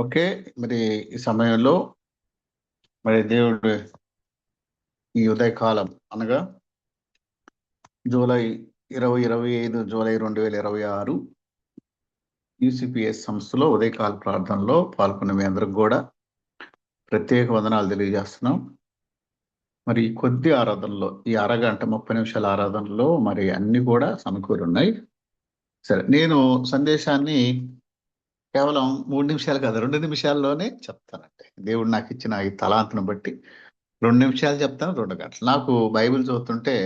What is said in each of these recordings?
Okay. మరి ఈ సమయంలో మరి దేవుడు ఈ ఉదయకాలం అనగా జూలై 2025 జూలై 2026 యూసీపీఎస్ సంస్థలో ఉదయకాల ప్రార్థనలో పాల్గొన్న మీ అందరికి కూడా ప్రత్యేక వందనాలు తెలియజేస్తున్నాం. మరి ఈ కొద్ది ఆరాధనలో ఈ అరగంట 30 నిమిషాల ఆరాధనలో మరి అన్ని కూడా సమకూరి ఉన్నాయి. సరే, నేను సందేశాన్ని కేవలం 3 నిమిషాలు కాదు 2 నిమిషాల్లోనే చెప్తానండి. దేవుడు నాకు ఇచ్చిన ఈ తలాంతును బట్టి 2 నిమిషాలు చెప్తాను, 2 గంటలు. నాకు బైబిల్ చదువుతుంటే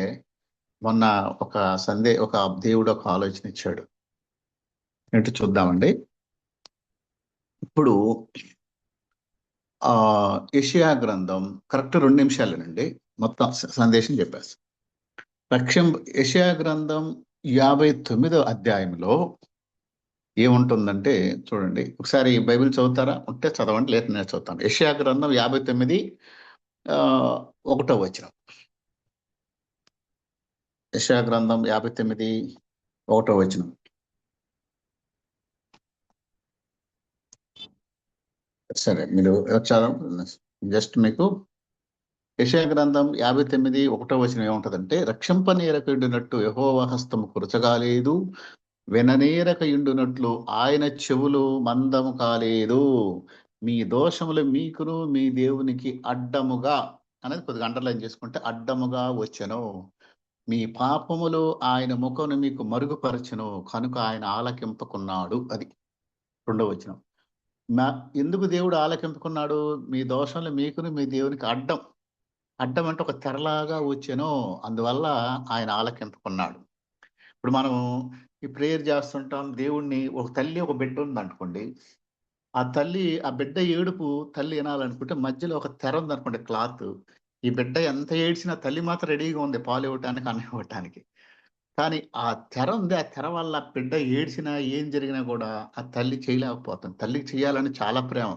మొన్న ఒక దేవుడు ఒక ఆలోచన ఇచ్చాడు. ఏంటో చూద్దామండి. ఇప్పుడు యెషయా గ్రంథం కరెక్ట్ 2 నిమిషాలేనండి. మొత్తం సందేశం చెప్పేసి యెషయా గ్రంథం 59వ అధ్యాయంలో ఏముంటుందంటే చూడండి, ఒకసారి బైబిల్ చదువుతారా? ఉంటే చదవండి, లేదా నేను చదువుతాను. యెషయా గ్రంథం 59 1వ వచనం. యెషయా గ్రంథం 59 1వ వచనం. సరే, మీరు చదవండి. జస్ట్ మీకు యెషయా గ్రంథం 59 1వ వచనం ఏముంటదంటే, రక్షింపనేరక ఉండినట్టు యెహోవా హస్తము కురచగాలేదు, విననేరక ఉండునట్లు ఆయన చెవులు మందము కాలేదు, మీ దోషములు మీకును మీ దేవునికి అడ్డముగా అనేది కొద్దిగా అండర్లైన్ చేసుకుంటే అడ్డముగా వచ్చెను, మీ పాపములు ఆయన ముఖమును మీకు మరుగుపరచెను కనుక ఆయన ఆలకింపకున్నాడు. అది 2వ వచనం. ఎందుకు దేవుడు ఆలకింపుకున్నాడు? మీ దోషంలో మీకును మీ దేవునికి అడ్డం అంటే ఒక తెరలాగా వచ్చెను, అందువల్ల ఆయన ఆలకింపుకున్నాడు. ఇప్పుడు మనం ఈ ప్రేయర్ చేస్తుంటాం. దేవుణ్ణి, ఒక తల్లి ఒక బిడ్డ ఉంది అనుకోండి, ఆ బిడ్డ ఏడుపు తల్లి వినాలనుకుంటే మధ్యలో ఒక తెర ఉంది అనుకోండి, క్లాత్. ఈ బిడ్డ ఎంత ఏడ్చినా తల్లి మాత్రం రెడీగా ఉంది పాలు ఇవ్వటానికి, అన్నం ఇవ్వటానికి. కానీ ఆ తెర ఉంది. ఆ తెర వల్ల బిడ్డ ఏడ్చినా ఏం జరిగినా కూడా ఆ తల్లి చేయలేకపోతుంది. తల్లికి చేయాలని చాలా ప్రేమ,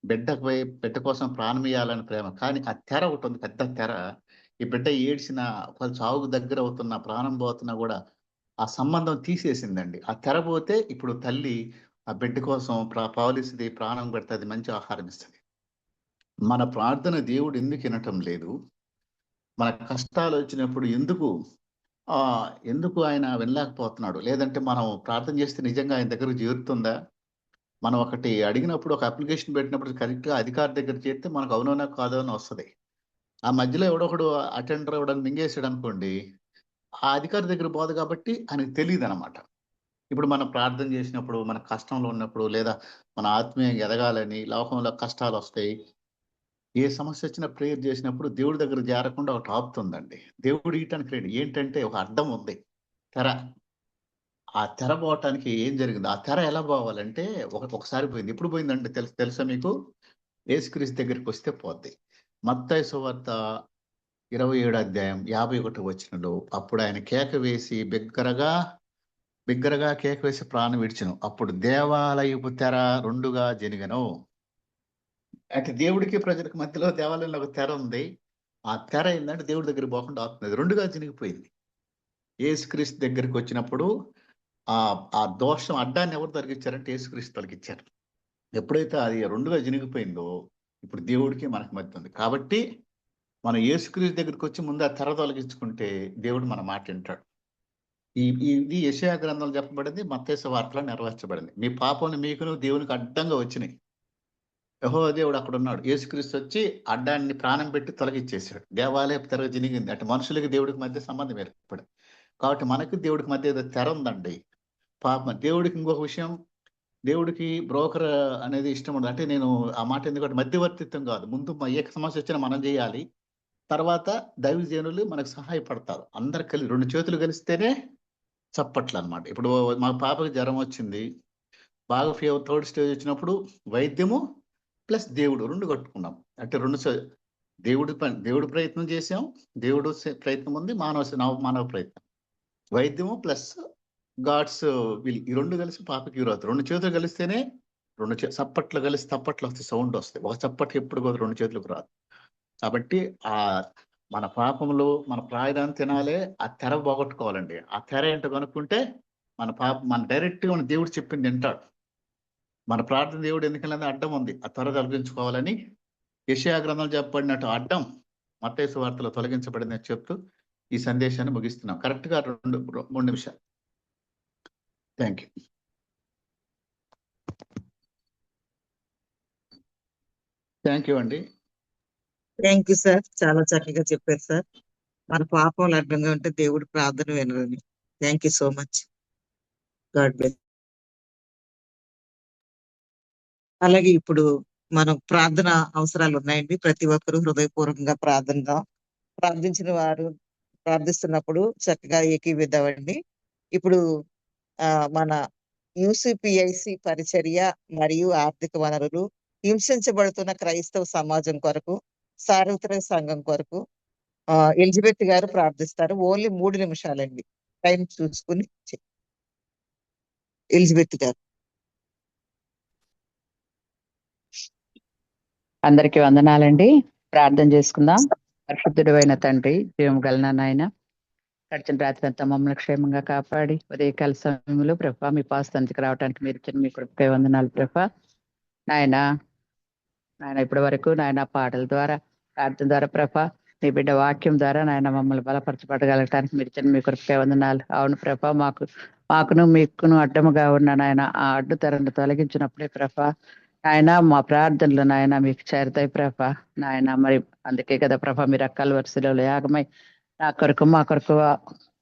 బిడ్డ కోసం ప్రాణం ఇయ్యాలని ప్రేమ. కానీ ఆ తెర ఒకటి ఉంది, పెద్ద తెర. ఈ బిడ్డ ఏడ్చిన, ఒకవేళ చావుకు దగ్గర అవుతున్నా, ప్రాణం పోతున్నా కూడా ఆ సంబంధం తీసేసిందండి. ఆ తెర పోతే ఇప్పుడు తల్లి ఆ బిడ్డ కోసం పాలిస్తుంది, ప్రాణం పెడుతుంది, మంచి ఆహారం ఇస్తుంది. మన ప్రార్థన దేవుడు ఎందుకు వినటం లేదు? మన కష్టాలు వచ్చినప్పుడు ఎందుకు ఆయన వినలేకపోతున్నాడు? లేదంటే మనం ప్రార్థన చేస్తే నిజంగా ఆయన దగ్గరకు చేరుతుందా? మనం ఒకటి అడిగినప్పుడు, ఒక అప్లికేషన్ పెట్టినప్పుడు కరెక్ట్‌గా అధికారి దగ్గర చేరితే మనకు అవునోనా కాదో అని వస్తది. ఆ మధ్యలో ఎవడో ఒకడు అటెండర్ ఎవడన్నా మింగేసాడనుకోండి, ఆ అధికారి దగ్గర పోదు కాబట్టి ఆయనకు తెలీదనమాట. ఇప్పుడు మనం ప్రార్థన చేసినప్పుడు, మన కష్టంలో ఉన్నప్పుడు, లేదా మన ఆత్మీయంగా ఎదగాలని లోకంలో కష్టాలొస్తాయి. ఏ సమస్య వచ్చినా ప్రేయర్ చేసినప్పుడు దేవుడి దగ్గర చేరకుండా ఒకటి ఆపుతుందండి. దేవుడు ఇయటానికి రెడీ. ఏంటంటే ఒక అడ్డం ఉంది, తెర. ఆ తెర పోవటానికి ఏం జరిగింది? ఆ తెర ఎలా పోవాలంటే ఒకసారి పోయింది. ఎప్పుడు పోయిందంటే తెలుసా మీకు? యేసుక్రీస్తు దగ్గరికి వస్తే పోద్ది. మత్తయి సువార్త 27 అధ్యాయం 51 వచనంలో, అప్పుడు ఆయన కేక వేసి బిగ్గరగా కేక వేసి ప్రాణం విడిచెను. అప్పుడు దేవాలయపు తెర 2గా జనిగెను. అంటే దేవుడికి ప్రజలకు మధ్యలో దేవాలయంలో ఒక తెర ఉంది. ఆ తెర ఏందంటే దేవుడి దగ్గరికి పోకుండా ఆపుతుంది. 2గా చినిగిపోయింది. యేసుక్రీస్తు దగ్గరికి వచ్చినప్పుడు ఆ దోషం, అడ్డాన్ని ఎవరు తొలగించారంటే యేసుక్రీస్తు తొలగించారు. ఎప్పుడైతే అది 2గా చినిగిపోయిందో, ఇప్పుడు దేవుడికి మనకి మధ్య ఉంది. కాబట్టి మనం యేసుక్రీస్తు దగ్గరికి వచ్చి ముందు ఆ తెర తొలగించుకుంటే దేవుడు మన మాట వింటాడు. ఇది యెషయా గ్రంథంలో చెప్పబడింది, మత్తయి సువార్తలో నెరవేర్చబడింది. మీ పాపములు మీకును దేవునికి అడ్డంగా వచ్చినాయి. యెహోవా దేవుడు అక్కడున్నాడు. యేసుక్రీస్తు వచ్చి అడ్డాన్ని ప్రాణం పెట్టి తొలగించేశాడు. దేవాలయపు తెర జినిగింది. అంటే మనుషులకి దేవుడికి మధ్య సంబంధం ఏర్పడింది. కాబట్టి మనకి దేవుడికి మధ్య ఏదో తెర ఉందండి. పాపం దేవుడికి ఇంకొక విషయం, దేవుడికి బ్రోకర్ అనేది ఇష్టం ఉండదు. అంటే నేను ఆ మాట ఎందుకంటే మధ్యవర్తిత్వం కాదు. ముందు ఏ సమస్య వచ్చినా మనం చేయాలి. తర్వాత దైవజనులు మనకు సహాయపడతారు. అందరు కలిసి 2 చేతులు కలిస్తేనే చప్పట్లన్నమాట. ఇప్పుడు మా పాపకి జ్వరం వచ్చింది. బాగా థర్డ్ స్టేజ్ వచ్చినప్పుడు వైద్యము ప్లస్ దేవుడు 2 కట్టుకున్నాం. అంటే 2 దేవుడు ప్రయత్నం చేసాం. దేవుడు ప్రయత్నం ఉంది. మానవ ప్రయత్నం. వైద్యము ప్లస్ గాడ్స్ విల్. ఈ 2 కలిసి పాపకి క్యూర్ అవుతాయి. 2 చేతులు కలిస్తేనే చప్పట్లు కలిసి తప్పట్లు వస్తాయి, సౌండ్ వస్తాయి. ఒక చప్పట్లు ఎప్పుడు కూడా 2 చేతులకు రాదు. కాబట్టి మన పాపములు, మన ప్రాయదాన్ని తినాలే, ఆ తెర పోగొట్టుకోవాలండి. ఆ తెర ఏంటో కనుక్కుంటే మన డైరెక్ట్‌గా మన దేవుడు చెప్పింది వింటాడు. మన ప్రార్థన దేవుడు ఎందుకంటే అడ్డం ఉంది, ఆ త్వర తొలగించుకోవాలని యెషయా గ్రంథంలో చెప్పబడినట్టు అడ్డం మత్తయి సువార్తలో తొలగించబడిందని చెప్తూ ఈ సందేశాన్ని ముగిస్తున్నాం. కరెక్ట్ గా 3 నిమిషాలు. Thank you. థ్యాంక్ యూ అండి. థ్యాంక్ యూ సార్, చాలా చక్కగా చెప్పారు సార్. మన పాపం అడ్డంగా ఉంటే దేవుడు ప్రార్థన వినరని. Thank you so much. God bless. అలాగే ఇప్పుడు మనం ప్రార్థన అవసరాలు ఉన్నాయండి. ప్రతి ఒక్కరూ హృదయపూర్వకంగా ప్రార్థించిన వారు ప్రార్థిస్తున్నప్పుడు చక్కగా ఏకీవిద్దామండి. ఇప్పుడు మన యూసిపిఐసి పరిచర్య మరియు ఆర్థిక వనరులు, హింసించబడుతున్న క్రైస్తవ సమాజం కొరకు, సార్వత్రిక సంఘం కొరకు ఎలిజబెత్ గారు ప్రార్థిస్తారు. ఓన్లీ 3 నిమిషాలండి, టైం చూసుకుని. ఎలిజబెత్ గారు. అందరికీ వందనాలండి. ప్రార్థన చేసుకుందాం. పరిశుద్ధుడు అయిన తండ్రి, జీవం గలన నాయన, గడిచిన రాత్రి అంతా మమ్మల్ని క్షేమంగా కాపాడి ఉదయకాల సమయంలో ప్రభా మీ పాస్తానికి రావడానికి మీరు ఇచ్చిన మీ కృపకై వందనాలు ప్రభా. నాయన ఇప్పటి వరకు నాయన పాటల ద్వారా, ప్రార్థన ద్వారా ప్రభా, మీ బిడ్డ వాక్యం ద్వారా నాయన మమ్మల్ని బలపరచబడగలగటానికి మీరు ఇచ్చిన మీ కృపకై వందనాలు. అవును ప్రభా, మాకును మీకును అడ్డముగా ఉన్న నాయన ఆ అడ్డు తెరను తొలగించినప్పుడే ప్రభా నాయన మా ప్రార్థనలు నాయన మీకు చేరుతాయి ప్రభా. నాయన మరి అందుకే కదా ప్రభా మీరు అక్కల వరుసలో యాగమై నా కొరకు మా కొరకు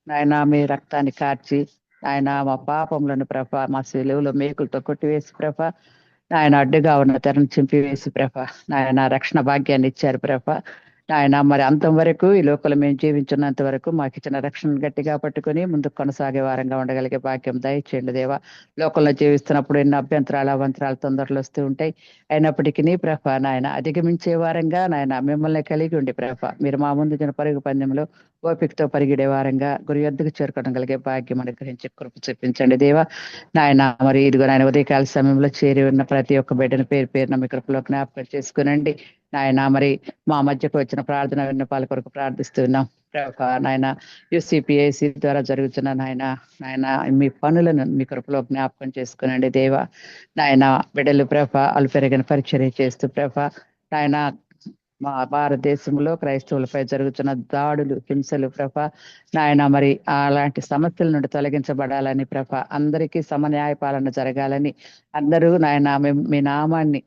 నాయన మీ రక్తాన్ని కార్చి ఆయన మా పాపములను ప్రభా మా శిలువలో మేకులతో కొట్టివేసి ప్రభా నాయన అడ్డుగా ఉన్న తెరను చింపివేసి ప్రభా నాయన రక్షణ భాగ్యాన్ని ఇచ్చారు ప్రభా. నాయన మరి అంతం వరకు ఈ లోకంలో మేము జీవించున్నంత వరకు మాకు ఇచ్చిన రక్షణ గట్టిగా పట్టుకుని ముందుకు కొనసాగే వారంగా ఉండగలిగే భాగ్యం దయచేయండి దేవా. లోకంలో జీవిస్తున్నప్పుడు ఎన్నో అభ్యంతరాలు అవంతరాలు తొందరలు వస్తూ ఉంటాయి. అయినప్పటికీ ప్రభా నాయన అధిగమించే వారంగా నాయన మిమ్మల్ని కలిగి ఉండి ప్రభా మీరు మా ముందు జన పరుగు పందెంలో ఓపికతో పరిగెడే వారంగా గురి యొద్దకు చేరుకోవడం కలిగే భాగ్యం అనుగ్రహించి కృప చూపించండి దేవా. నాయన మరి ఇదిగో నాయన ఉదయకాల సమయంలో చేరి ఉన్న ప్రతి ఒక్క బిడ్డను పేరు పేరున మీ కృపలో జ్ఞాపకం చేసుకునండి నాయన. మరి మా మధ్యకు వచ్చిన ప్రార్థన విన్నపాల కొరకు ప్రార్థిస్తున్నాం ప్రభా. నాయన యూసిపిఐసి ద్వారా జరుగుతున్న నాయన మీ పనులను మీ కృపలో జ్ఞాపకం చేసుకునండి దేవా. నాయన బిడ్డలు ప్రభా అలు పెరిగిన పరిచర్య చేస్తూ ప్రభా నాయన మా భారతదేశంలో క్రైస్తవులపై జరుగుతున్న దాడులు, హింసలు ప్రభా నాయన మరి అలాంటి సమస్యల నుండి తొలగించబడాలని ప్రభా, అందరికీ సమన్యాయ పాలన జరగాలని, అందరూ నాయన మీ నామాన్ని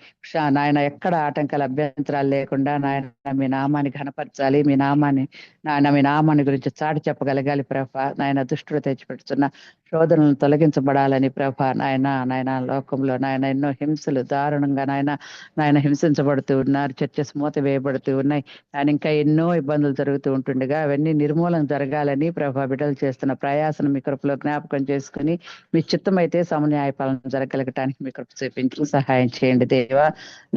నాయన ఎక్కడ ఆటంకాల అభ్యంతరాలు లేకుండా నాయన మీ నామాన్ని ఘనపరచాలి, మీ నామాన్ని గురించి చాటి చెప్పగలగాలి ప్రభా. నాయన దుష్టుడు తెచ్చిపెడుతున్న శోధనలను తొలగించబడాలని ప్రభా నాయన లోకంలో నాయన ఎన్నో హింసలు దారుణంగా నాయన హింసించబడుతూ ఉన్నారు, చర్చస్ మూత వేయబడుతూ ఉన్నాయి. ఆయన ఇంకా ఎన్నో ఇబ్బందులు జరుగుతూ ఉంటుండగా అవన్నీ నిర్మూలన జరగాలని ప్రభా బిడ్డలు చేస్తున్న ప్రయాసను మీ కృపలో జ్ఞాపకం చేసుకుని మీ చిత్తం అయితే సమన్యాయ పాలన జరగలగటానికి మీ కృప చూపించి సహాయం చేయండి దేవా.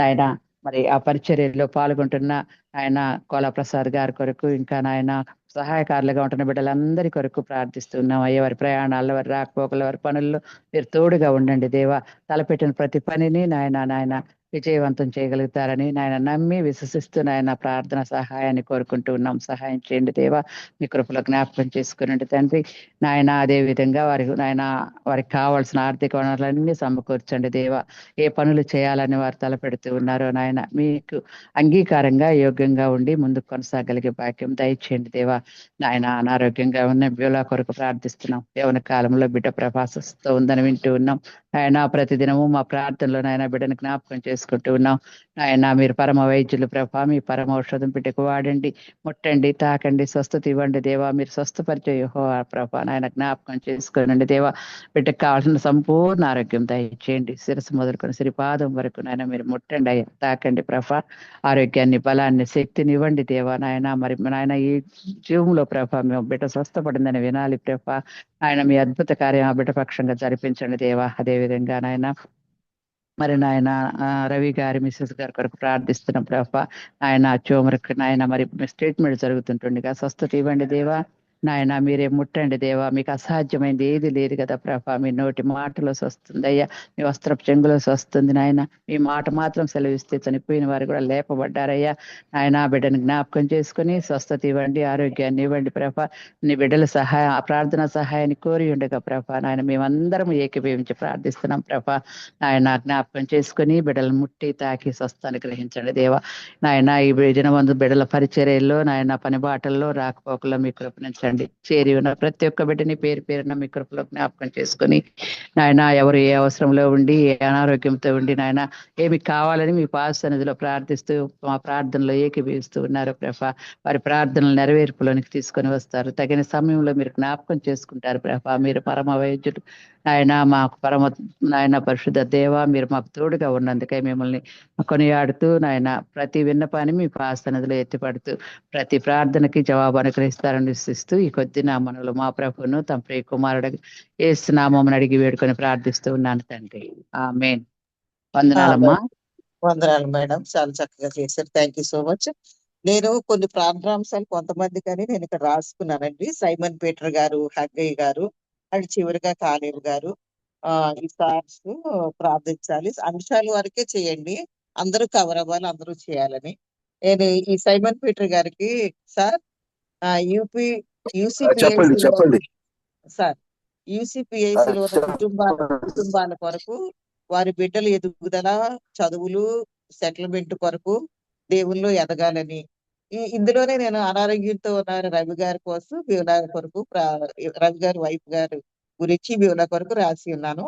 నాయన మరి ఆ పరిచర్యలో పాల్గొంటున్న ఆయన కోలా ప్రసాద్ గారి కొరకు, ఇంకా నాయన సహాయకారులుగా ఉంటున్న బిడ్డలందరి కొరకు ప్రార్థిస్తున్నాం. అయ్యే వారి ప్రయాణాల్లో, వారి రాకపోకల, వారి పనుల్లో మీరు తోడుగా ఉండండి దేవా. తలపెట్టిన ప్రతి పనిని నాయన విజయవంతం చేయగలుగుతారని నాయన నమ్మి విశ్వసిస్తూ నాయన ప్రార్థన సహాయాన్ని కోరుకుంటూ ఉన్నాం. సహాయం చేయండి దేవా, మీ కృపలో జ్ఞాపకం చేసుకునండి తండ్రి. నాయన అదే విధంగా వారికి కావాల్సిన ఆర్థిక వనరులన్నీ సమకూర్చండి దేవా. ఏ పనులు చేయాలని వారు తలపెడుతూ ఉన్నారో నాయన మీకు అంగీకారంగా యోగ్యంగా ఉండి ముందుకు కొనసాగలిగే భాగ్యం దయచేయండి దేవా. నాయన అనారోగ్యంగా ఉన్న బ్యూలా కొరకు ప్రార్థిస్తున్నాం. యవన కాలంలో బిడ్డ ప్రభాసతో ఉందని వింటూ ఉన్నాం. ఆయన ప్రతిదినము మా ప్రార్థనలో నాయన బిడ్డను జ్ఞాపకం చేసుకుంటూ ఉన్నాం. ఆయన మీరు పరమ వైద్యులు ప్రభా, మీ పరమ ఔషధం బిడ్డకు వాడండి, ముట్టండి, తాకండి, స్వస్థత ఇవ్వండి దేవా. మీరు స్వస్థపరిచే యెహోవా ప్రభా నాయన జ్ఞాపకం చేసుకోనండి దేవా. బిడ్డకు కావాల్సిన సంపూర్ణ ఆరోగ్యం దయచేయండి. శిరస్సు మొదలుకొని శ్రీపాదం వరకు నాయన మీరు ముట్టండి అయ్యా, తాకండి ప్రభా. ఆరోగ్యాన్ని, బలాన్ని, శక్తిని ఇవ్వండి దేవా. నాయన మరి నాయన ఈ జీవంలో ప్రభా మేము బిడ్డ స్వస్థపడిందని వినాలి ప్రభా. ఆయన మీ అద్భుత కార్యం ఆ బిడ్డ పక్షంగా జరిపించండి దేవా. అదేవిధంగా నాయన మరి నాయన రవి గారి మిస్సెస్ గారి కొరకు ప్రార్థిస్తున్న ప్రభా. ఆయన చోమరకు నాయన మరి స్టేట్మెంట్ జరుగుతుంటుండగా స్వస్థత ఇవ్వండి దేవా. నాయన మీరే ముట్టండి దేవా, మీకు అసాధ్యమైంది ఏది లేదు కదా ప్రభా. మీ నోటి మాటలో వస్తుంది అయ్యా, మీ వస్త్రపు చెంగులో వస్తుంది నాయన. మీ మాట మాత్రం సెలవిస్తే చనిపోయిన వారు కూడా లేపబడ్డారయ్యా. నాయన బిడ్డను జ్ఞాపకం చేసుకుని స్వస్థత ఇవ్వండి, ఆరోగ్యాన్ని ఇవ్వండి ప్రభా. నీ బిడ్డల ప్రార్థన సహాయాన్ని కోరి ఉండగా ప్రభా నాయన మేమందరం ఏకీభవించి ప్రార్థిస్తున్నాం ప్రభా. నాయన జ్ఞాపకం చేసుకుని బిడ్డలను ముట్టి తాకి స్వస్థాన్ని గ్రహించండి దేవా. నాయన ఈ దినమందు బిడ్డల పరిచర్యల్లో నాయన పని బాటల్లో రాకపోకల్లో మీ కృపణించండి. చేరి ఉన్న ప్రతి ఒక్క బిడ్డని పేరు పేరున మీ కృపలో జ్ఞాపకం చేసుకుని నాయన ఎవరు ఏ అవసరంలో ఉండి ఏ అనారోగ్యంతో ఉండి నాయన ఏమి కావాలని మీ పాద సన్నిధిలో ప్రార్థిస్తూ మా ప్రార్థనలో ఏకీభవిస్తూ ఉన్నారు ప్రభా. వారి ప్రార్థనలు నెరవేర్పులోనికి తీసుకొని వస్తారు. తగిన సమయంలో మీరు జ్ఞాపకం చేసుకుంటారు ప్రభా. మీరు పరమ వైద్యుడు నాయన, మాకు పరమ నాయన పరిశుద్ధ దేవ, మీరు మాకు తోడుగా ఉన్నందుకై మిమ్మల్ని కొనియాడుతూ నాయన ప్రతి విన్నపాన్ని మీ పాద సన్నిధిలో ఎత్తిపడుతూ ప్రతి ప్రార్థనకి జవాబు అనుగ్రహిస్తారని విశ్వసిస్తూ ఈ కొద్ది నామములు మా ప్రభువును తమ ప్రియ కుమారుడు యేసు నామమును అడిగి వేడుకొని ప్రార్థిస్తూ ఉన్నాను తండ్రి. ఆమేన్. వందనాలమ్మా. వందనాలు మేడం, చాలా చక్కగా చేశారు. Thank you so much. నేను కొన్ని ప్రార్థనాంశాలు కొంతమంది కానీ నేను ఇక్కడ రాసుకున్నానండి. సైమన్ పీటర్ గారు, హగ్గయ్య గారు అండ్ చివరిగా కాలేబ్ గారు. ఈ సార్స్ ప్రార్థించాలి. అంశాల వరకే చేయండి, అందరూ కవర్ అవ్వాలి, అందరూ చేయాలని. నేను ఈ సైమన్ పీటర్ గారికి సార్ చెప్పండి చెప్పండి సార్ యూసీపీఐసి లో కుటుంబాల కొరకు, వారి బిడ్డల ఎదుగుదల, చదువులు, సెటిల్మెంట్ కొరకు దేవుల్లో ఎదగాలని, ఇందులోనే నేను అనారోగ్యంతో ఉన్న రవి గారి కోసం బివలా కొరకు రవి గారి వైఫ్ గారు గురించి బివలా కొరకు రాసి ఉన్నాను.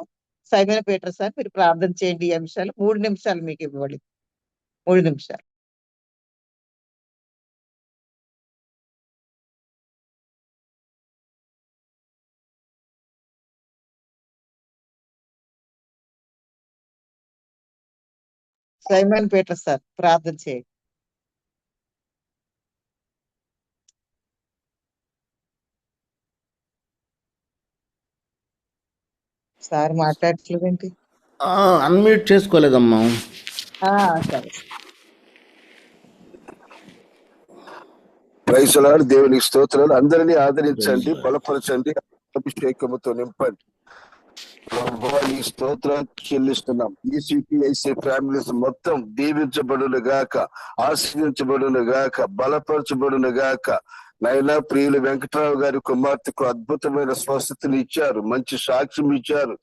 సైమన్ పీటర్ సార్ మీరు ప్రార్థన చేయండి. ఈ అంశాలు 3 నిమిషాలు మీకు ఇవ్వాలి. 3 నిమిషాలు. సైమన్ పీటర్ సార్ ప్రార్థన చేయండి. సార్ మాట్లాడట్లేదేంటి? అన్మ్యూట్ చేసుకోలేదమ్మా. సరే. Praise Lord. దేవునికి స్తోత్రాలు. అందరినీ ఆదరించండి, బలపరచండి, అభిషేకముతో నింపండి. ఈ స్తోత్రాలు చెల్లిస్తున్నాం. ఈసీపీఐసి ఫ్యామిలీస్ మొత్తం దీవించబడును గాక, ఆశీర్వించబడును గాక, బలపరచబడును గాక. నైనా ప్రియులు వెంకటరావు గారి కుమార్తెకు అద్భుతమైన స్వస్థతను ఇచ్చారు, మంచి సాక్ష్యం ఇచ్చారు.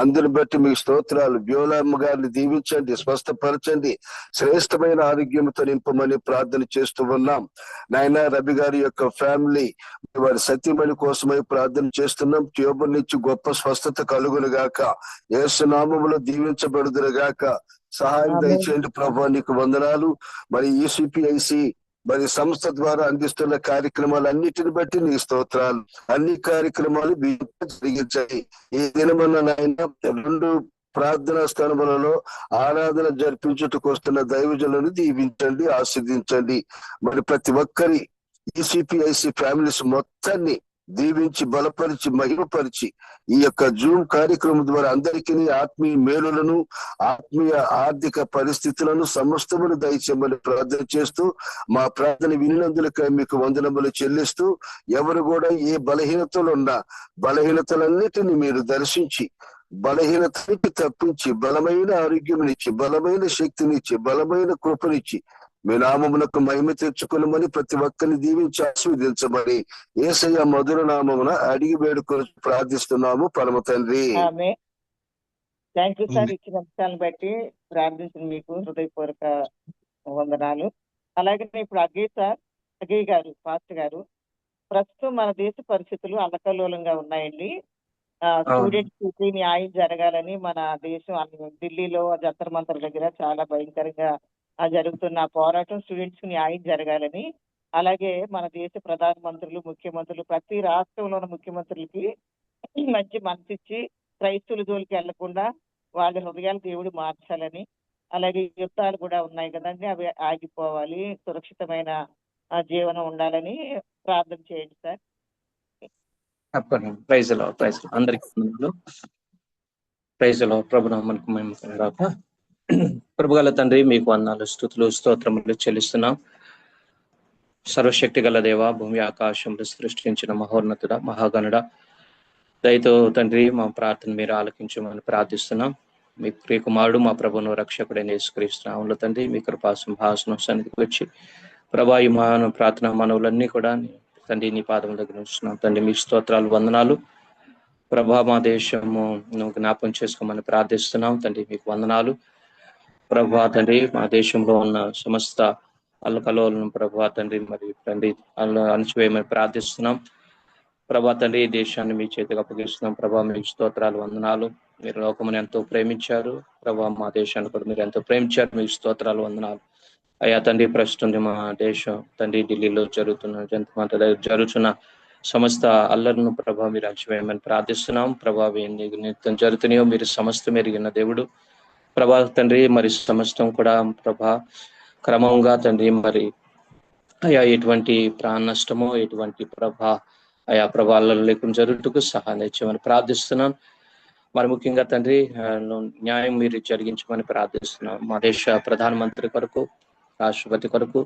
అందరిని బట్టి మీ స్తోత్రాలు. బ్యోలమ్మ గారిని దీవించండి, స్వస్థపరచండి, శ్రేష్టమైన ఆరోగ్యంతో నింపమని ప్రార్థన చేస్తూ ఉన్నాం. నాయనా రవి గారి యొక్క ఫ్యామిలీ, వారి సత్యమణి కోసమై ప్రార్థన చేస్తున్నాం. ట్యూబర్ నుంచి గొప్ప స్వస్థత కలుగును గాక, యేసు నామములో దీవించబడుదురు గాక. సహాయం దయచేయండి ప్రభా, నీకు వందనాలు. మరి ఈసీపీఐసి మరి సంస్థ ద్వారా అందిస్తున్న కార్యక్రమాలన్నిటిని బట్టి నీ స్తోత్రాలు. అన్ని కార్యక్రమాలు జరిగించాయి. ఈ దినమన్న నాయన 2 ప్రార్థనా స్థానములలో ఆరాధన జరిపించుటకు వస్తున్న దైవజనులను దీవించండి, ఆశీర్వదించండి. మరి ప్రతి ఒక్కరి ఈసీపీఐసి ఫ్యామిలీస్ మొత్తాన్ని దీవించి, బలపరిచి, మహిమపరిచి ఈ యొక్క జూమ్ కార్యక్రమం ద్వారా అందరికీ ఆత్మీయ మేలులను, ఆత్మీయ ఆర్థిక పరిస్థితులను సమస్తమును దయచేయమని ప్రార్థన చేస్తూ, మా ప్రార్థన వినినందులకై మీకు వందనములు చెల్లిస్తూ, ఎవరు కూడా ఏ బలహీనతలు ఉన్నా బలహీనతలన్నిటిని మీరు దర్శించి, బలహీనతకి తప్పించి, బలమైన ఆరోగ్యమునిచ్చి, బలమైన శక్తినిచ్చి, బలమైన కృపనిచ్చి మీ నామమునకు మహిమ తెచ్చుకునమని ప్రతి ఒక్కరిని దీవించి ఆశీర్వదించమని యేసయ్య మధుర నామమున అడిగి వేడుకొని ప్రార్థిస్తున్నాము పరమ తండ్రి. Thank you sir. ఇచ్చిన అంశాలను బట్టి ప్రార్థించిన మీకు హృదయపూర్వక వందనాలు. అలాగే ఇప్పుడు అగ్గయ్య గారు, పాస్టర్ గారు, ప్రస్తుతం మన దేశ పరిస్థితులు అల్లకల్లోలంగా ఉన్నాయండి. స్టూడెంట్స్ కి న్యాయం జరగాలని మన దేశం ఢిల్లీలో జంతర్ మంతర్ దగ్గర చాలా భయంకరంగా జరుగుతున్న పోరాటం, స్టూడెంట్స్ కి న్యాయం జరగాలని, అలాగే మన దేశ ప్రధానమంత్రులు, ముఖ్యమంత్రులు, ప్రతి రాష్ట్రంలో ఉన్న ముఖ్యమంత్రులకి మంచి మనసిచ్చి క్రైస్తవుల జోలికి వెళ్లకుండా వాళ్ళ హృదయాలు దేవుడు మార్చాలని, అలాగే యుద్ధాలు కూడా ఉన్నాయి కదండి, అవి ఆగిపోవాలి, సురక్షితమైన జీవనం ఉండాలని ప్రార్థన చేయండి సార్. ప్రైజ్ లో అందరికీ ప్రైజ్ లో ప్రభునామానికి మేము రాక. ప్రభుగల తండ్రి మీకు వందనాలు, స్తుతులు, స్తోత్రములు చెల్లిస్తున్నాం. సర్వశక్తి గల దేవ, భూమి ఆకాశంలో సృష్టించిన మహోన్నతుడ, మహాగణుడ, దయతో తండ్రి మా ప్రార్థన మీరు ఆలకించమని ప్రార్థిస్తున్నాం. మీ ప్రియకుమారుడు మా ప్రభును రక్షకుడైన యేసుక్రీస్తునామములో తండ్రి మీ కృపా సింహాసనం సన్నిధికి వచ్చి ప్రభా ఈ ప్రార్థన మనవులన్నీ కూడా తండ్రి నీ పాదం దగ్గర ఉంచున్నాం. తండ్రి మీ స్తోత్రాలు, వందనాలు. ప్రభా మా దేశము నువ్వు జ్ఞాపం చేసుకోమని ప్రార్థిస్తున్నాం. తండ్రి మీకు వందనాలు. ప్రభా తండ్రి మా దేశంలో ఉన్న సమస్త అల్లకలోలను ప్రభా తండ్రి మరి తండ్రి అణచివేయమని ప్రార్థిస్తున్నాం. ప్రభా తండ్రి దేశాన్ని మీ చేతికి అప్పగిస్తున్నాం. ప్రభా మీకు స్తోత్రాలు, వందనాలు. మీరు లోకమును ఎంతో ప్రేమించారు ప్రభా, మా దేశాన్ని కూడా మీరు ఎంతో ప్రేమించారు. మీకు స్తోత్రాలు, వందనాలు. అయ్యా తండ్రి ప్రస్తుతం మా దేశం తండ్రి ఢిల్లీలో జరుగుతున్న సమస్త అల్లర్ను ప్రభా మీరు అణచివేయమని ప్రార్థిస్తున్నాం. ప్రభా నిత్యం జరుగుతున్నాయో మీరు సమస్తం ఎరిగిన దేవుడు ప్రభా తండ్రి. మరి సమస్తం కూడా ప్రభా క్రమంగా తండ్రి మరి అయా ఎటువంటి ప్రాణ నష్టమో ఎటువంటి ప్రభా అయా ప్రభావాలలో లేకుండా జరుగుటకు సహాయం చేయమని ప్రార్థిస్తున్నాం. మరి ముఖ్యంగా తండ్రి న్యాయం మీరు జరిగించమని ప్రార్థిస్తున్నాం. మా దేశ ప్రధానమంత్రి కొరకు, రాష్ట్రపతి కొరకు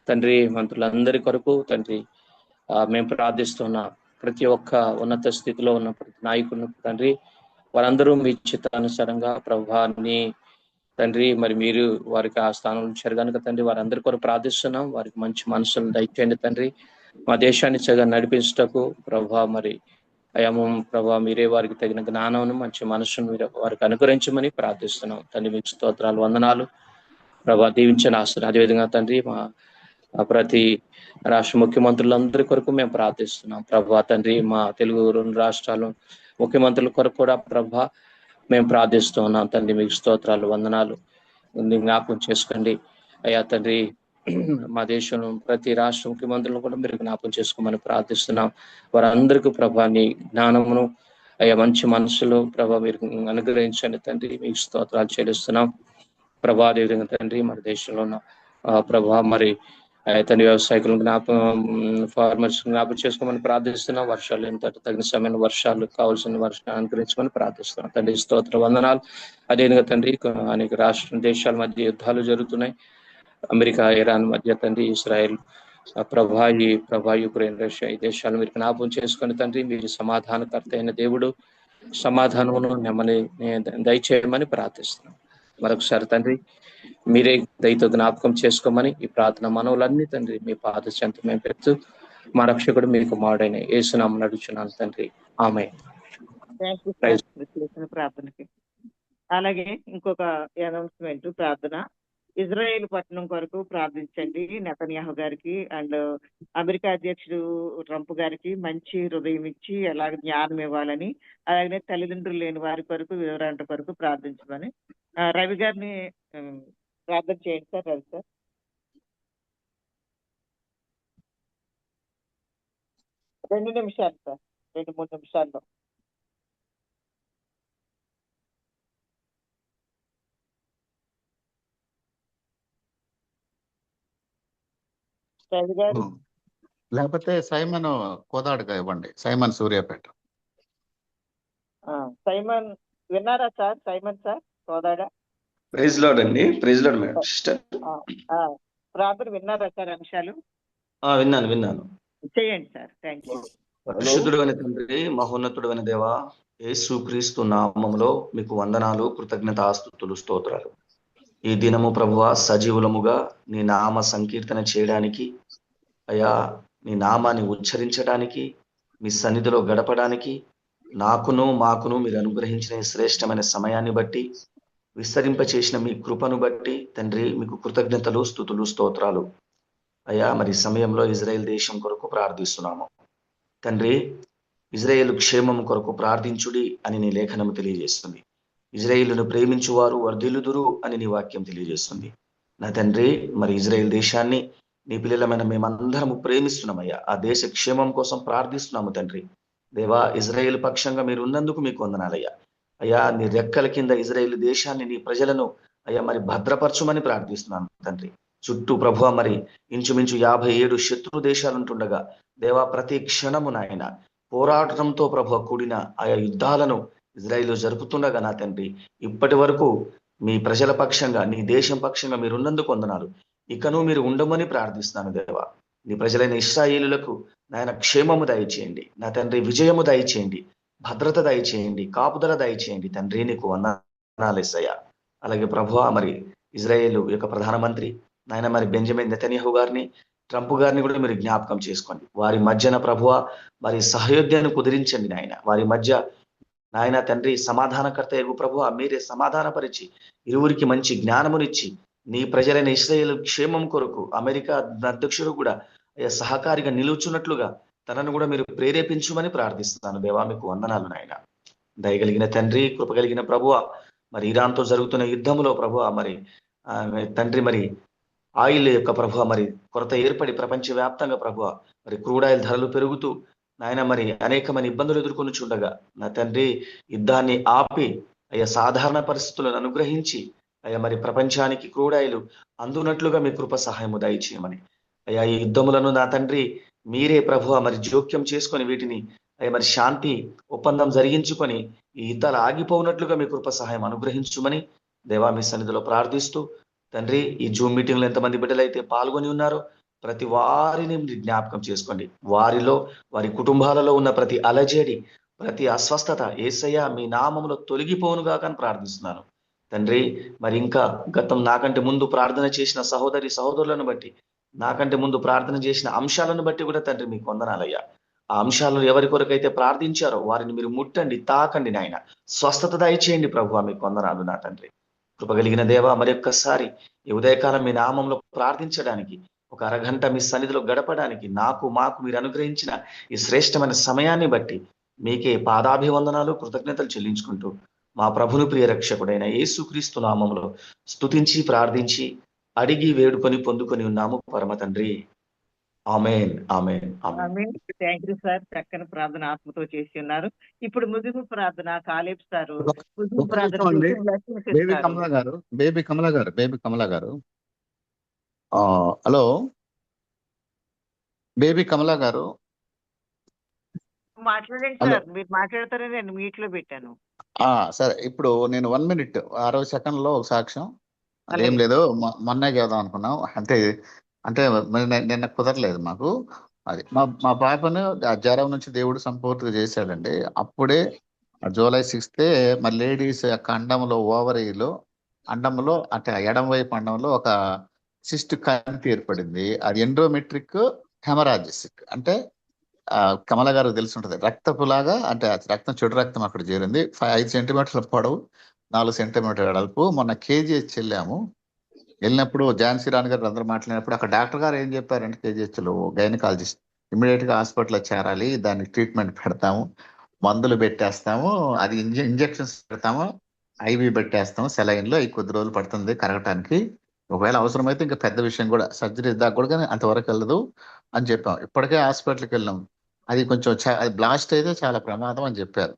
తండ్రి, మంత్రులందరి కొరకు తండ్రి మేము ప్రార్థిస్తున్నాం. ప్రతి ఒక్క ఉన్నత స్థితిలో ఉన్న ప్రతి నాయకులను తండ్రి వారందరూ మీ చిత్తానుసారంగా ప్రభాన్ని తండ్రి మరి మీరు వారికి ఆ స్థానంలో ఉంచారు కనుక తండ్రి వారందరి కొరకు ప్రార్థిస్తున్నాం. వారికి మంచి మనసును దయచేయండి తండ్రి. మా దేశాన్ని చక్కగా నడిపించటకు ప్రభా మరి అయాము ప్రభా మీరే వారికి తగిన జ్ఞానం మంచి మనసును మీరు వారికి అనుగ్రహించమని ప్రార్థిస్తున్నాం. తండ్రి మీకు స్తోత్రాలు, వందనాలు. ప్రభా దీవించని ఆస్తులు అదేవిధంగా తండ్రి మా ప్రతి రాష్ట్ర ముఖ్యమంత్రులందరి కొరకు మేము ప్రార్థిస్తున్నాం. ప్రభా తండ్రి మా తెలుగు 2 రాష్ట్రాలు ముఖ్యమంత్రుల కొరకు కూడా ప్రభా మేము ప్రార్థిస్తున్నాం. తండ్రి మీకు స్తోత్రాలు, వందనాలు. జ్ఞాపకం చేసుకోండి అయ్యా తండ్రి. మా దేశంలో ప్రతి రాష్ట్ర ముఖ్యమంత్రులను కూడా మీరు జ్ఞాపకం చేసుకోమని ప్రార్థిస్తున్నాం. వారందరికీ ప్రభాని జ్ఞానమును అయ్యా మంచి మనసులో ప్రభా మీరు అనుగ్రహించండి తండ్రి. మీకు స్తోత్రాలు చెల్లిస్తున్నాం. ప్రభా అదేవిధంగా తండ్రి మన దేశంలో ఉన్న ప్రభా మరి తండ్రి వ్యవసాయకులను ఫార్మర్స్ జ్ఞాపకం చేసుకోమని ప్రార్థిస్తున్నాం. వర్షాలు ఎంత తగిన సమయంలో వర్షాలు కావాల్సిన వర్షాలు అనుగ్రహించమని ప్రార్థిస్తున్నాం. తండ్రి స్తోత్ర, వందనాలు. అదేవిధంగా తండ్రి అనేక రాష్ట్ర దేశాల మధ్య యుద్ధాలు జరుగుతున్నాయి. అమెరికా, ఇరాన్ మధ్య తండ్రి, ఇస్రాయెల్ ప్రభా యుక్రెయిన్, రష్యా ఈ దేశాలు మీరు జ్ఞాపకం చేసుకొని తండ్రి మీరు సమాధానకర్త అయిన దేవుడు, సమాధానమును నెమ్మని దయచేయమని ప్రార్థిస్తున్నాం. మరొకసారి తండ్రి మీరే దయతో జ్ఞాపకం చేసుకోమని ఈ ప్రార్థన మనవులన్నీ తండ్రి మీ పాద చెంత మేము పెడుతూ మా రక్షకుడు మీకు మాడైన యేసునామమున నడుచున్నాను తండ్రి, ఆమేన్. ప్రార్థనకి అలాగే ఇంకొక అనౌన్స్మెంట్ ప్రార్థన. ఇజ్రాయేల్ పట్టణం కొరకు ప్రార్థించండి. నెతన్యాహు గారికి అండ్ అమెరికా అధ్యక్షుడు ట్రంప్ గారికి మంచి హృదయం ఇచ్చి అలాగే జ్ఞానం ఇవ్వాలని, అలాగే తల్లిదండ్రులు లేని వారి కొరకు, వివరాంటి కొరకు ప్రార్థించమని రవి గారిని ప్రార్థన చేయండి సార్. రవి సార్ 2 నిమిషాలు సార్, 2-3 నిమిషాల్లో. రవి గారు లేకపోతే సైమన్ కోదాడుగా ఇవ్వండి. సైమన్ సూర్యాపేట. సైమన్ విన్నారా sir? Simon sir Kodad. Praise Lord అండి. Praise Lord madam sister. ప్రార్థన విన్నారా సార్? అంశాలు విన్నాను. చేయండి సార్. Thank you. పరిశుద్ధుడు అయిన తండ్రి, మహోన్నతుడు అయిన దేవా, యేసుక్రీస్తు నామములో మీకు వందనాలు, కృతజ్ఞత, ఆస్తుతులు, స్తోత్రాలు. ఈ దినము ప్రభువా సజీవులముగా నీ నామ సంకీర్తన చేయడానికి, అయా నీ నామాన్ని ఉచ్చరించడానికి, మీ సన్నిధిలో గడపడానికి నాకును మాకును మీరు అనుగ్రహించిన శ్రేష్టమైన సమయాన్ని బట్టి, విస్తరింప చేసిన మీ కృపను బట్టి తండ్రి మీకు కృతజ్ఞతలు, స్తుతులు, స్తోత్రాలు. అయ్యా మరి సమయంలో ఇజ్రాయెల్ దేశం కొరకు ప్రార్థిస్తున్నాము తండ్రి. ఇజ్రాయేలు క్షేమం కొరకు ప్రార్థించుడి అని నీ లేఖనం తెలియజేస్తుంది. ఇజ్రాయేలును ప్రేమించువారు వర్ధిల్లుదురు అని నీ వాక్యం తెలియజేస్తుంది. నా తండ్రి మరి ఇజ్రాయేల్ దేశాన్ని నీ పిల్లలమైన మేమందరము ప్రేమిస్తున్నామయ్యా. ఆ దేశ క్షేమం కోసం ప్రార్థిస్తున్నాము తండ్రి. దేవా, ఇజ్రాయేల్ పక్షంగా మీరు ఉన్నందుకు మీకు వందనాలయ్యా. అయ్యా నీ రెక్కల కింద ఇజ్రాయేల్ దేశాన్ని, నీ ప్రజలను అయ్యా మరి భద్రపరచుమని ప్రార్థిస్తున్నాను తండ్రి. చుట్టూ ప్రభువ మరి ఇంచుమించు 57 శత్రు దేశాలు ఉంటుండగా దేవా ప్రతి క్షణము నాయన పోరాటంతో ప్రభువ కూడిన ఆయా యుద్ధాలను ఇజ్రాయేల్ జరుపుతుండగా నా తండ్రి ఇప్పటి వరకు మీ ప్రజల పక్షంగా, నీ దేశం పక్షంగా మీరు ఉన్నందుకు వందనాలు. ఇకను మీరు ఉండమని ప్రార్థిస్తున్నాను దేవా. నీ ప్రజలైన ఇశ్రాయేలులకు నాయన క్షేమము దయచేయండి. నా తండ్రి విజయము దయచేయండి, భద్రత దయచేయండి, కాపుదల దయచేయండి తండ్రి. నీకు వందనాలేసయ్యా. అలాగే ప్రభువా మరి ఇజ్రాయేలు యొక్క ప్రధానమంత్రి నాయన మరి బెంజమిన్ నెతన్యాహు గారిని, ట్రంప్ గారిని కూడా మీరు జ్ఞాపకం చేసుకోండి. వారి మధ్యన ప్రభువా మరి సహయోధ్యాన్ని కుదిరించండి నాయన. వారి మధ్య నాయన తండ్రి సమాధానకర్త యగు ప్రభువా మీరే సమాధానపరిచి ఇరువురికి మంచి జ్ఞానమునిచ్చి నీ ప్రజలైన ఇశ్రాయేలు క్షేమం కొరకు అమెరికా అధ్యక్షుడు కూడా సహకారిగా నిలుచున్నట్లుగా తనను కూడా మీరు ప్రేరేపించుమని ప్రార్థిస్తున్నాను. దేవా మీకు వందనాలు నాయన. దయగలిగిన తండ్రి, కృపగలిగిన ప్రభువ మరి ఇరాన్తో జరుగుతున్న యుద్ధంలో ప్రభువ మరి తండ్రి మరి ఆయిల్ యొక్క ప్రభువ మరి కొరత ఏర్పడి ప్రపంచవ్యాప్తంగా ప్రభువ మరి క్రూడ్ ఆయిల్ ధరలు పెరుగుతూ నాయన మరి అనేకమైన ఇబ్బందులు ఎదుర్కొని చూడగా నా తండ్రి యుద్ధాన్ని ఆపి అయ్యా సాధారణ పరిస్థితులను అనుగ్రహించి అయ్యా మరి ప్రపంచానికి క్రూడ్ ఆయిల్ అందునట్లుగా మీ కృప సహాయము దయచేయమని అయ్యా ఈ యుద్ధములను నా తండ్రి మీరే ప్రభువ మరి జోక్యం చేసుకొని వీటిని అయ్యా మరి శాంతి ఒప్పందం జరిగించుకొని ఈ యుద్ధాలు ఆగిపోనట్లుగా మీ కృప సహాయం అనుగ్రహించుమని దేవా మీ సన్నిధిలో ప్రార్థిస్తూ తండ్రి ఈ జూమ్ మీటింగ్లో ఎంతమంది బిడ్డలైతే పాల్గొని ఉన్నారో ప్రతి వారిని జ్ఞాపకం చేసుకోండి. వారిలో వారి కుటుంబాలలో ఉన్న ప్రతి అలజడి, ప్రతి అస్వస్థత యేసయ్య మీ నామములో తొలగిపోనుగా అని ప్రార్థిస్తున్నాను తండ్రి. మరి ఇంకా గతం నాకంటే ముందు ప్రార్థన చేసిన సహోదరులను బట్టి, నాకంటే ముందు ప్రార్థన చేసిన అంశాలను బట్టి కూడా తండ్రి మీకు వందనాలయ్యా. ఆ అంశాలను ఎవరి కొరకైతే ప్రార్థించారో వారిని మీరు ముట్టండి, తాకండి నాయన. స్వస్థత దయచేయండి ప్రభువా మీకు వందనాలు నా తండ్రి. కృపగలిగిన దేవా మరి ఒక్కసారి ఈ ఉదయకాలం మీ నామంలో ప్రార్థించడానికి ఒక అరగంట మీ సన్నిధిలో గడపడానికి మాకు మీరు అనుగ్రహించిన ఈ శ్రేష్టమైన సమయాన్ని బట్టి మీకే పాదాభివందనాలు, కృతజ్ఞతలు చెల్లించుకుంటూ మా ప్రభుని ప్రియ రక్షకుడైన యేసుక్రీస్తు నామంలో స్తుతించి ప్రార్థించి అడిగి వేడుకొని పొందుకొని ఉన్నాము పరమ తండ్రి. Amen, amen, amen. Thank you sir. చక్కని ప్రార్థన ఆత్మతో చేసి ఉన్నారు. ఇప్పుడు ముగింపు ప్రార్థన కాలేబ్ సార్ ముగింపు ప్రార్థన బేబీ కమలా గారు హలో బేబీ కమలా గారు మాట్లాడండి సార్. మీరు మాట్లాడతారని నేను మీట్ లో పెట్టాను. సరే, ఇప్పుడు నేను 1 minute 60 సెకండ్లో ఒక సాక్ష్యం. అదేం లేదు, మొన్నే చేద్దాం అనుకున్నాం. అంటే నిన్న కుదరలేదు మాకు. అది మా పాపను ఆ జ్వరం నుంచి దేవుడు సంపూర్తిగా చేశాడండి. అప్పుడే July 6th మరి లేడీస్ యొక్క అండంలో అంటే ఎడం వైపు అండంలో ఒక సిస్ట్ కంతి ఏర్పడింది. అది ఎండోమెట్రిక్ హెమరాజిసిక్. అంటే కమల గారు తెలిసి ఉంటుంది, రక్తపులాగా, అంటే రక్తం చెడు రక్తం అక్కడ చేరింది. 5 సెంటీమీటర్ల పొడవు, 4 సెంటీమీటర్ల వెడల్పు. మొన్న KGH వెళ్ళినప్పుడు ఝాన్సీ రాణి గారు అందరూ మాట్లాడినప్పుడు అక్కడ డాక్టర్ గారు ఏం చెప్పారంటే, KGHలో గైనకాలజిస్ట్ ఇమ్మీడియట్ గా హాస్పిటల్లో చేరాలి, దానికి ట్రీట్మెంట్ పెడతాము, మందులు పెట్టేస్తాము, అది ఇంజెక్షన్స్ పెడతాము, IV పెట్టేస్తాము, సెలైన్లో ఈ కొద్ది రోజులు పడుతుంది కరగటానికి, ఒకవేళ అవసరమైతే ఇంకా పెద్ద విషయం కూడా సర్జరీ దాకా కూడా కానీ అంతవరకు వెళ్ళదు అని చెప్పాం. ఇప్పటికే హాస్పిటల్కి వెళ్ళాం. అది కొంచెం అది బ్లాస్ట్ అయితే చాలా ప్రమాదం అని చెప్పారు.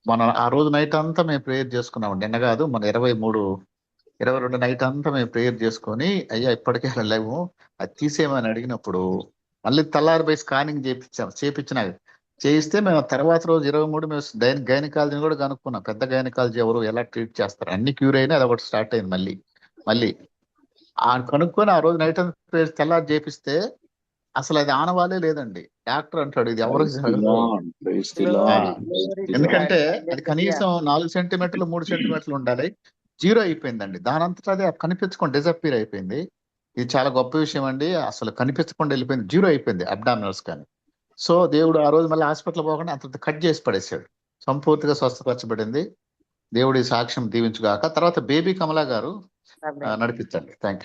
మన ఆ రోజు నైట్ అంతా మేము ప్రేయర్ చేసుకున్నాం. నిన్న కాదు, మన 22 నైట్ అంతా మేము ప్రేయర్ చేసుకొని అయ్యా ఇప్పటికే వెళ్ళలేము, అది తీసేయమని అడిగినప్పుడు మళ్ళీ తెల్లారిపోయి స్కానింగ్ చేయిస్తే మేము తర్వాత రోజు 23 మేము గైనకాలజీని కూడా కనుక్కున్నాం. పెద్ద గైనకాలజీ ఎవరు ఎలా ట్రీట్ చేస్తారు, అన్ని క్యూర్ అయినా అది ఒకటి స్టార్ట్ అయింది. మళ్ళీ కనుక్కొని ఆ రోజు నైట్ అంతా తెల్లారి చేపిస్తే అసలు అది ఆనవాలే లేదండి. డాక్టర్ అంటాడు ఇది ఎవరికి ఎందుకంటే అది కనీసం 4 సెంటీమీటర్లు 3 సెంటీమీటర్లు ఉండాలి. 0 అయిపోయిందండి. దానంతటా అదే కనిపించకుండా డిజపీర్ అయిపోయింది. ఇది చాలా గొప్ప విషయం అండి. అసలు కనిపించకుండా వెళ్ళిపోయింది, 0 అయిపోయింది అబ్డామినల్స్ కానీ. సో దేవుడు ఆ రోజు మళ్ళీ హాస్పిటల్ పోకుండా అంత కట్ చేసి పడేసాడు. సంపూర్తిగా స్వస్థపరచబడింది. దేవుడి సాక్ష్యం దీవించుగాక. తర్వాత బేబీ కమలా గారు నడిపించండి. Thank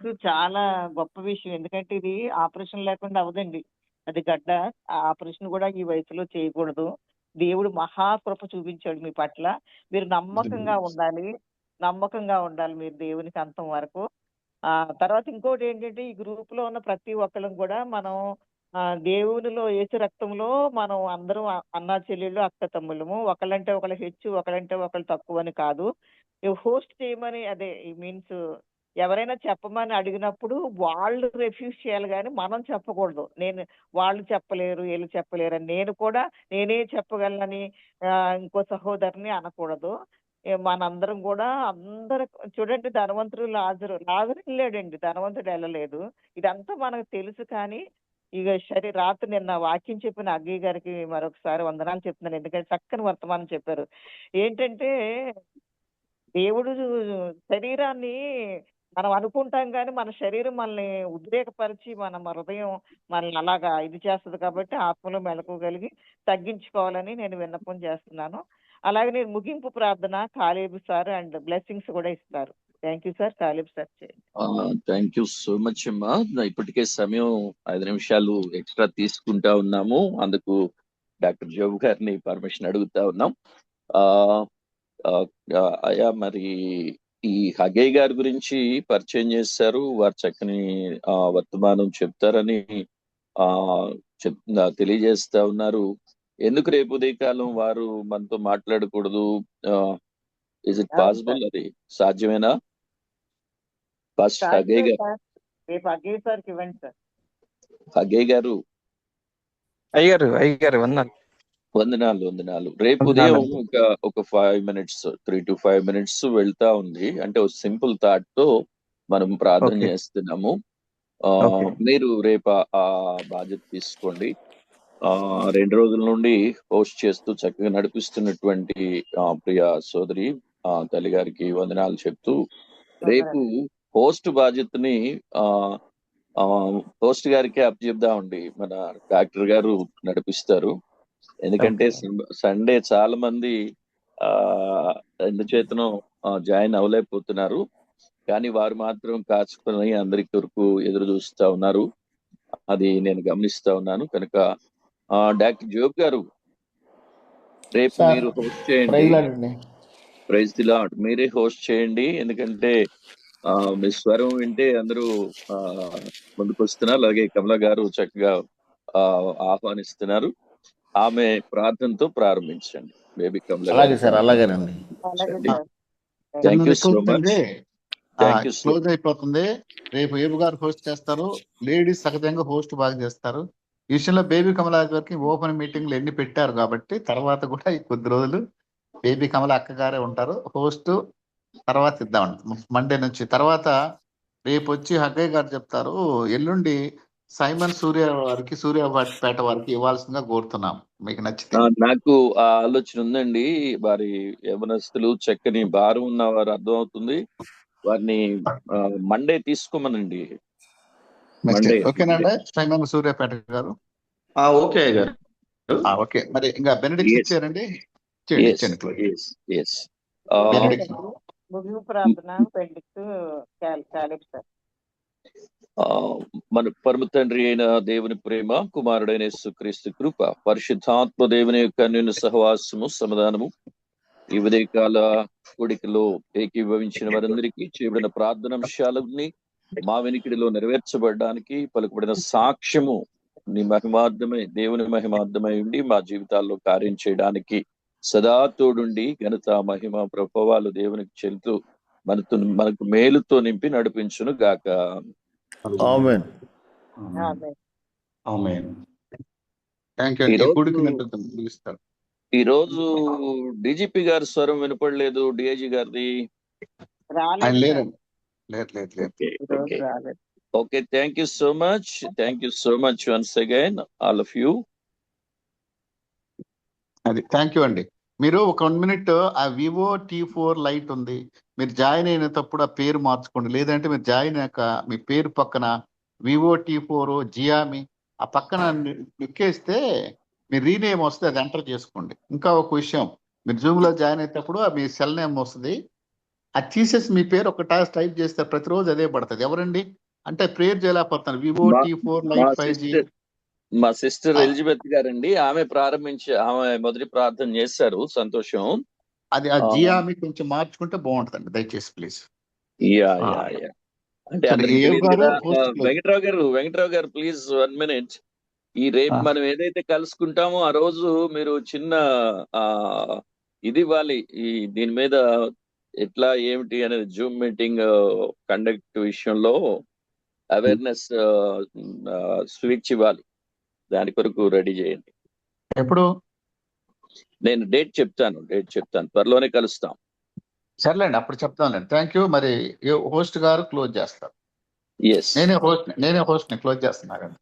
you. చాలా గొప్ప విషయం. ఎందుకంటే ఇది ఆపరేషన్ లేకుండా అవదండి. అది గడ్డ. ఆ ఆపరేషన్ కూడా ఈ వయసులో చేయకూడదు. దేవుడు మహాకృప చూపించాడు మీ పట్ల. మీరు నమ్మకంగా ఉండాలి మీరు దేవునికి అంతం వరకు. తర్వాత ఇంకోటి ఏంటంటే, ఈ గ్రూప్ లో ఉన్న ప్రతి ఒక్కళ్ళం కూడా మనం దేవునిలో యేసు రక్తంలో మనం అందరం అన్నా చెల్లెళ్ళు, అక్క తమ్ముళ్ళము. ఒకళ్ళంటే ఒకళ్ళు హెచ్చు, ఒకళ్ళంటే ఒకళ్ళు తక్కువ అని కాదు. హోస్ట్ చేయమని, అదే మీన్స్ ఎవరైనా చెప్పమని అడిగినప్పుడు వాళ్ళు రిఫ్యూజ్ చేయాలి కానీ మనం చెప్పకూడదు. వాళ్ళు చెప్పలేరు, వీళ్ళు చెప్పలేరు అని నేనే చెప్పగలనని ఇంకో సహోదరిని అనకూడదు. మనందరం కూడా అందరు చూడండి, ధనవంతుడు లాజరు వెళ్ళాడండి, ధనవంతుడు వెళ్ళలేదు. ఇదంతా మనకు తెలుసు. కానీ ఇక రాత్రి నిన్న వాక్యం చెప్పిన అగ్గయ్య గారికి మరొకసారి వందనాలు చెప్తున్నాను. ఎందుకంటే చక్కని వర్తమానం చెప్పారు. ఏంటంటే దేవుడు శరీరాన్ని మనం అనుకుంటాం, కానీ మన శరీరం మనల్ని ఉద్రేకపరిచి మన హృదయం మనల్ని అలాగా ఇది చేస్తుంది. కాబట్టి ఆత్మలో మెలకువగలిగి తగ్గించుకోవాలని నేను విన్నపం చేస్తున్నాను. అలాగే నేను ముగింపు ప్రార్థన కాలేబు సార్ అండ్ బ్లెస్సింగ్స్ కూడా ఇస్తారు. Thank you sir. Caleb sir చేయండి. థ్యాంక్ యూ సో మచ్ అమ్మా. ఇప్పటికే సమయం 5 నిమిషాలు ఎక్స్ట్రా తీసుకుంటా ఉన్నాము. అందుకు డాక్టర్ జోబు గారిని పర్మిషన్ అడుగుతా ఉన్నాం. అయ్యా, మరి ఈ హగయ్య గారి గురించి పరిచయం చేశారు. వారు చక్కని వర్తమానం చెప్తారని తెలియజేస్తా ఉన్నారు. ఎందుకు రేపు ఉదయకాలం వారు మనతో మాట్లాడకూడదు? Is it possible? అది సాధ్యమేనా? హగయ్య గారు, రేపు అగ్గయ్య సార్కి ఇవ్వండి సార్. హగయ్య గారు, అయ్యగారు వందనాలు. రేపు ఉదయం ఒక 5 minutes, 3 to 5 minutes వెళ్తా ఉంది. అంటే ఒక సింపుల్ థాట్ తో మనం ప్రార్థన చేస్తున్నాము. మీరు రేపు ఆ బాధ్యత తీసుకోండి. 2 రోజుల నుండి హోస్ట్ చేస్తూ చక్కగా నడిపిస్తున్నటువంటి ప్రియ సోదరి తల్లి గారికి వందనాలు చెప్తూ, రేపు హోస్ట్ బాధ్యతని హోస్ట్ గారికి అప్పచెప్దామండి. మన డాక్టర్ గారు నడిపిస్తారు. ఎందుకంటే సండే చాలా మంది ఎందుచేతనో జాయిన్ అవ్వలేకపోతున్నారు. కానీ వారు మాత్రం కాచుకొని అందరి కొరకు ఎదురు చూస్తా ఉన్నారు. అది నేను గమనిస్తా ఉన్నాను. కనుక డాక్టర్ జోబ్ గారు, రేపు మీరు హోస్ట్ చేయండి. Praise the Lord. మీరే హోస్ట్ చేయండి. ఎందుకంటే మీ స్వరం వింటే అందరూ ముందుకు వస్తున్నారు. అలాగే కమల గారు చక్కగా ఆహ్వానిస్తున్నారు. ఆమె ప్రార్థనతో ప్రారంభించండి. బేబీ కమల గారు. Thank you so much. Close అయిపోతుంది. రేపు ఏబు గారు హోస్ట్ చేస్తారు. లేడీస్ సహజంగా హోస్ట్ బాగా చేస్తారు. ఈ విషయంలో బేబీ కమల గారికి ఓపెన్ మీటింగ్లు ఎన్ని పెట్టారు కాబట్టి తర్వాత కూడా ఈ కొద్ది రోజులు బేబీ కమల అక్క గారే ఉంటారు హోస్ట్. తర్వాత ఇద్దామండి మండే నుంచి. తర్వాత రేపు వచ్చి హగ్గయ్య గారు చెప్తారు. ఎల్లుండి సైమన్ సూర్యాపేట వారికి ఇవ్వాల్సిందిగా కోరుతున్నాం. మీకు నచ్చితే. నాకు ఆ ఆలోచన ఉందండి. వారి యవనస్తులు చక్కని భారం ఉన్న వారు అర్థం అవుతుంది. వారిని మండే తీసుకోమనండి. మండే. ఓకేనండి సైమన్ సూర్యాపేట గారు. ఓకే గారు. ఓకే, మరి ఇంకా బెనడిక్ట్ ఇచ్చారండి. ముగింపు ప్రార్థన సార్. మన పరమ తండ్రి అయిన దేవుని ప్రేమ, కుమారుడైన యేసుక్రీస్తు కృప, పరిశుద్ధాత్మ దేవుని యొక్క అన్యోన్య సహవాసము, సమాధానము ఈ ఉదయకాల కోడికలో ఏకీభవించిన వారందరికీ చేయబడిన ప్రార్థనాంశాలని మా వెనికిడిలో నెరవేర్చబడడానికి పలుకుబడిన సాక్ష్యము నీ మహిమార్థమై, దేవుని మహిమార్థమై ఉండి మా జీవితాల్లో కార్యం చేయడానికి సదా తోడుండి ఘనత మహిమ ప్రభావాలు దేవునికి చెల్లుతూ మనకు మేలుతో నింపి నడిపించును గాక. ఆమేన్. ఈ రోజు డీజీపీ గారి స్వరం వినపడలేదు. డిఐజీ గారిది okay. Thank you so much once again all of you. అది థ్యాంక్ యూ అండి. మీరు ఒక 1 minute ఆ వివో T4 లైట్ ఉంది, మీరు జాయిన్ అయినప్పుడు ఆ పేరు మార్చుకోండి. లేదంటే మీరు జాయిన్ అయ్యాక మీ పేరు పక్కన వివో T4 జియామి ఆ పక్కన నొక్కేస్తే మీ రీనేమ్ వస్తుంది, అది ఎంటర్ చేసుకోండి. ఇంకా ఒక విషయం, మీరు జూమ్ లో జాయిన్ అయ్యేటప్పుడు మీ సెల్ నేమ్ వస్తుంది, అది తీసేసి మీ పేరు ఒక టైప్ చేస్తే ప్రతిరోజు అదే పడుతుంది. ఎవరండి అంటే ప్రేయర్ చేయలేకపోతున్నారు. Vivo T4 light 5G. మా సిస్టర్ ఎలిజబెత్ గారండి. ఆమె మొదటి ప్రార్థన చేశారు. సంతోషం. అది ఆ జియామి కొంచెం మార్చుకుంటే బాగుంటుందండి, దయచేసి ప్లీజ్. అంటే వెంకట్రావు గారు ప్లీజ్ 1 minute. ఈ రేపు మనం ఏదైతే కలుసుకుంటామో ఆ రోజు మీరు చిన్న ఇది ఇవ్వాలి. ఈ దీని మీద ఎట్లా ఏమిటి అనేది జూమ్ మీటింగ్ కండక్ట్ విషయంలో అవేర్నెస్ స్విచ్ ఇవ్వాలి. దాని కొరకు రెడీ చేయండి. ఎప్పుడు? నేను డేట్ చెప్తాను. త్వరలోనే కలుస్తాం. సర్లేండి, అప్పుడు చెప్తాంలేండి. Thank you. మరి హోస్ట్ గారు క్లోజ్ చేస్తారు. ఎస్ నేనే హోస్ట్ ని క్లోజ్ చేస్తున్నా కదా.